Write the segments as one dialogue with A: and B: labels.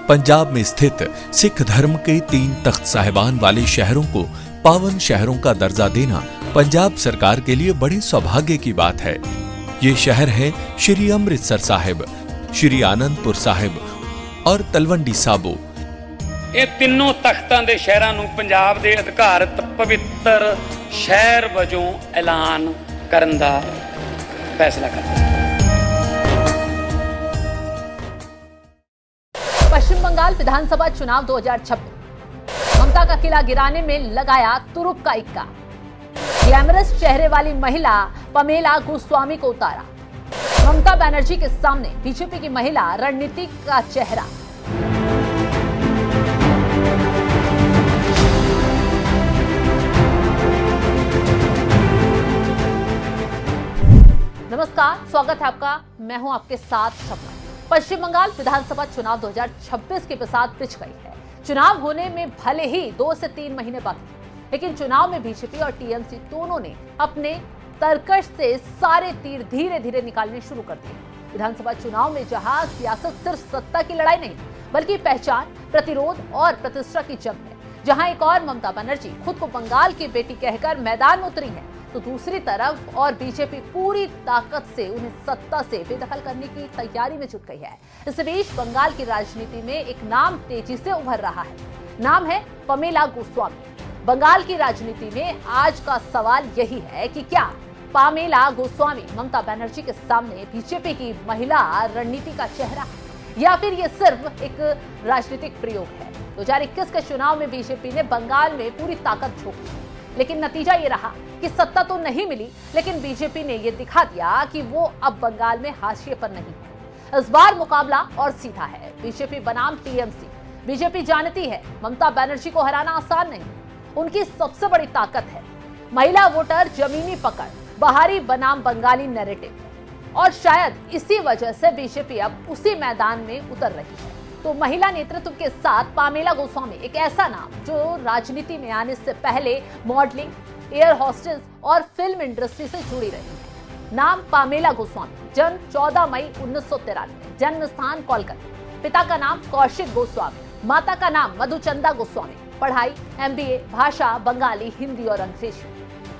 A: पंजाब में स्थित सिख धर्म के 3 तख्त साहिबान वाले शहरों को पावन शहरों का दर्जा देना पंजाब सरकार के लिए बड़ी सौभाग्य की बात है। ये शहर है श्री अमृतसर साहिब, श्री आनंदपुर साहिब और तलवंडी साबो।
B: ਇਹ ਤਿੰਨੋਂ ਤਖਤਾਂ ਦੇ ਸ਼ਹਿਰਾਂ ਨੂੰ ਪੰਜਾਬ ਦੇ ਅਧਿਕਾਰਤ ਪਵਿੱਤਰ ਸ਼ਹਿਰ ਵਜੋਂ ਐਲਾਨ ਕਰਨ ਦਾ ਫੈਸਲਾ ਕੀਤਾ।
C: पश्चिम बंगाल विधानसभा चुनाव 2026, ममता का किला गिराने में लगाया तुरुप का इक्का। ग्लैमरस चेहरे वाली महिला पमेला गोस्वामी को उतारा। ममता बनर्जी के सामने बीजेपी की महिला रणनीति का चेहरा। नमस्कार, स्वागत है आपका। मैं हूं आपके साथ शबनम। पश्चिम बंगाल विधानसभा चुनाव 2026 की बरसात पिच गई है। चुनाव होने में भले ही 2 से 3 महीने बाकी, लेकिन चुनाव में बीजेपी और टीएमसी दोनों ने अपने तरकश से सारे तीर धीरे धीरे निकालने शुरू कर दिए। विधानसभा चुनाव में जहां सियासत सिर्फ सत्ता की लड़ाई नहीं, बल्कि पहचान, प्रतिरोध और प्रतिष्ठा की जंग है, जहां एक और ममता बनर्जी खुद को बंगाल की बेटी कहकर मैदान में उतरी है, तो दूसरी तरफ और बीजेपी पूरी ताकत से उन्हें सत्ता से बेदखल करने की तैयारी में जुट गई है। इस बीच बंगाल की राजनीति में एक नाम तेजी से उभर रहा है। नाम है पमेला गोस्वामी। बंगाल की राजनीति में आज का सवाल यही है कि क्या पमेला गोस्वामी ममता बनर्जी के सामने बीजेपी की महिला रणनीति का चेहरा है, या फिर ये सिर्फ एक राजनीतिक प्रयोग है। 2021 के चुनाव में बीजेपी ने बंगाल में पूरी ताकत झोंक दी, लेकिन नतीजा ये रहा कि सत्ता तो नहीं मिली, लेकिन बीजेपी ने यह दिखा दिया कि वो अब बंगाल में हाशिए पर नहीं है। इस बार मुकाबला और सीधा है। बीजेपी बनाम टीएमसी। बीजेपी जानती है ममता बनर्जी को हराना आसान नहीं। उनकी सबसे बड़ी ताकत है महिला वोटर, जमीनी पकड़, बाहरी बनाम बंगाली नैरेटिव। और शायद इसी वजह से बीजेपी अब उसी मैदान में उतर रही है। तो महिला नेतृत्व के साथ पमेला गोस्वामी एक ऐसा नाम जो राजनीति में आने से पहले मॉडलिंग, एयर होस्टेस और फिल्म इंडस्ट्री से जुड़ी रही है। नाम पमेला गोस्वामी, जन्म 14 मई 1993, जन्म स्थान कोलकाता। पिता का नाम कौशिक गोस्वामी, माता का नाम मधुचंदा गोस्वामी। पढ़ाई MBA, भाषा बंगाली, हिंदी और अंग्रेजी।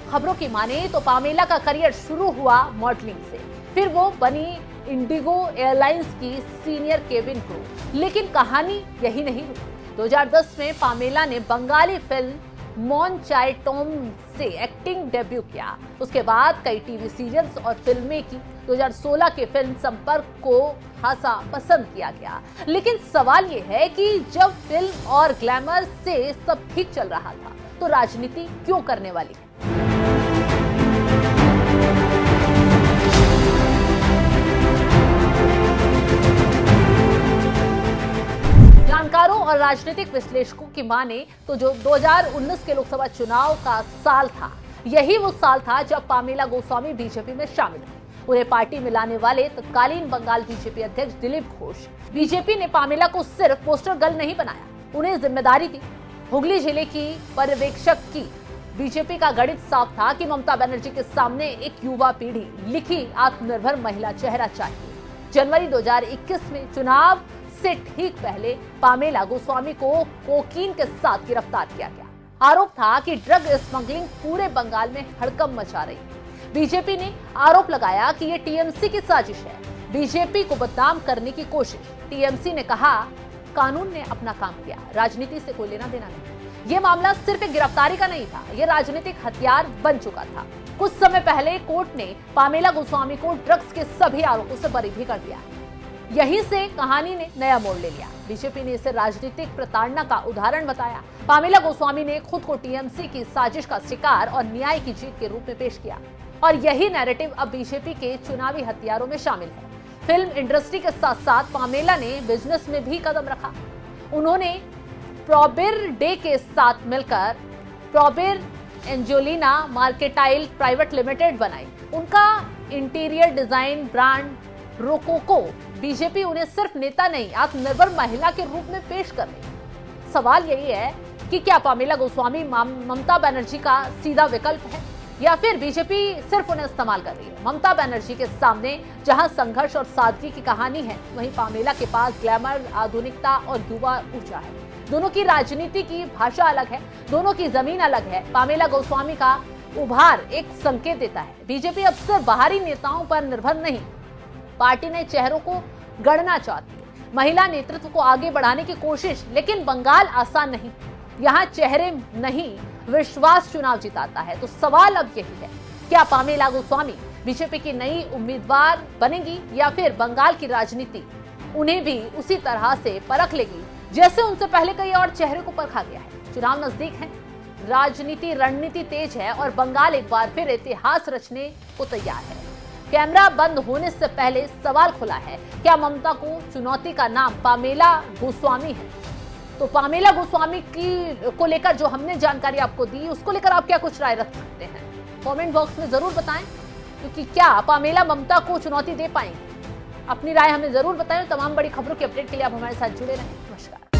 C: खबरों की माने तो पमेला का करियर शुरू हुआ मॉडलिंग से, फिर वो बनी इंडिगो एयरलाइंस की सीनियर केबिन क्रू। लेकिन कहानी यही नहीं रुकी। 2010 में पमेला ने बंगाली फिल्म मॉन चाय टॉम से एक्टिंग डेब्यू किया। उसके बाद कई टीवी सीरियल्स और फिल्में की। 2016 के फिल्म संपर्क को खासा पसंद किया गया। लेकिन सवाल यह है कि जब फिल्म और ग्लैमर से सब ठीक चल रहा था, तो राजनीति क्यों करने वाली है? जानकारों और राजनीतिक विश्लेषकों की माने तो जो 2019 के लोकसभा चुनाव का साल था, यही वो साल था जब पमेला गोस्वामी बीजेपी में शामिल हुई। उन्हें पार्टी में लाने वाले तत्कालीन बंगाल बीजेपी अध्यक्ष दिलीप घोष। बीजेपी ने पमेला को सिर्फ पोस्टर गर्ल नहीं बनाया, उन्हें जिम्मेदारी दी। हुगली जिले की पर्यवेक्षक की। बीजेपी का गणित साफ था कि ममता बनर्जी के सामने एक युवा पीढ़ी लिखी आत्मनिर्भर महिला चेहरा चाहिए। जनवरी 2021 में चुनाव से ठीक पहले पमेला गोस्वामी को कोकीन के साथ गिरफ्तार किया गया। आरोप था कि ड्रग स्मगलिंग पूरे बंगाल में हड़कंप मचा रही है। बीजेपी ने आरोप लगाया कि यह टीएमसी की साजिश है, बीजेपी को बदनाम करने की कोशिश। टीएमसी ने कहा कानून ने अपना काम किया, राजनीति से कोई लेना देना नहीं। यह मामला सिर्फ एक गिरफ्तारी का नहीं था, यह राजनीतिक हथियार बन चुका था। कुछ समय पहले कोर्ट ने पमेला गोस्वामी को ड्रग्स के सभी आरोपों से बरी भी कर दिया। यहीं से कहानी ने नया मोड़ ले लिया। बीजेपी ने इसे राजनीतिक प्रताड़ना का उदाहरण बताया। पमेला गोस्वामी ने खुद को टीएमसी की साजिश का शिकार और न्याय की जीत के रूप में पेश किया, और यही नैरेटिव अब बीजेपी के चुनावी हथियारों में शामिल है। फिल्म इंडस्ट्री के साथ साथ पमेला ने बिजनेस में भी कदम रखा। उन्होंने प्रोबिर डे के साथ मिलकर प्रोबिर एंजोलिना मार्केटाइल प्राइवेट लिमिटेड बनाई। उनका interior design brand rococo BJP उन्हें सिर्फ नेता नहीं, आत्मनिर्भर महिला के रूप में पेश कर रही। सवाल यही है कि क्या पमेला गोस्वामी ममता बनर्जी का सीधा विकल्प है, या फिर बीजेपी सिर्फ उन्हें इस्तेमाल कर रही है? ममता बनर्जी के सामने जहां संघर्ष और सादगी की कहानी है, वहीं पामेला के पास ग्लैमर, आधुनिकता और युवा ऊर्जा है। दोनों की राजनीति की भाषा अलग है, दोनों की जमीन अलग है। पामेला गोस्वामी का उभार एक संकेत देता है, बीजेपी अब सिर्फ बाहरी नेताओं पर निर्भर नहीं, पार्टी ने चेहरों को गढ़ना चाहती है, महिला नेतृत्व को आगे बढ़ाने की कोशिश। लेकिन बंगाल आसान नहीं, यहाँ चेहरे नहीं, विश्वास चुनाव जिताता है। तो सवाल अब यही है, क्या पामेला गोस्वामी बीजेपी की नई उम्मीदवार बनेंगी या फिर बंगाल की राजनीति उन्हें भी उसी तरह से परख लेगी जैसे उनसे पहले कई और चेहरे को परखा गया है? चुनाव नजदीक है, राजनीति रणनीति तेज है और बंगाल एक बार फिर इतिहास रचने को तैयार है। कैमरा बंद होने से पहले सवाल खुला है, क्या ममता को चुनौती का नाम पामेला गोस्वामी है? तो पामेला गोस्वामी को लेकर जो हमने जानकारी आपको दी, उसको लेकर आप क्या कुछ राय रख सकते हैं? कमेंट बॉक्स में जरूर बताएं, क्योंकि क्या पामेला ममता को चुनौती दे पाएंगे? अपनी राय हमें जरूर बताएं। तमाम बड़ी खबरों के अपडेट के लिए आप हमारे साथ जुड़े रहें। नमस्कार।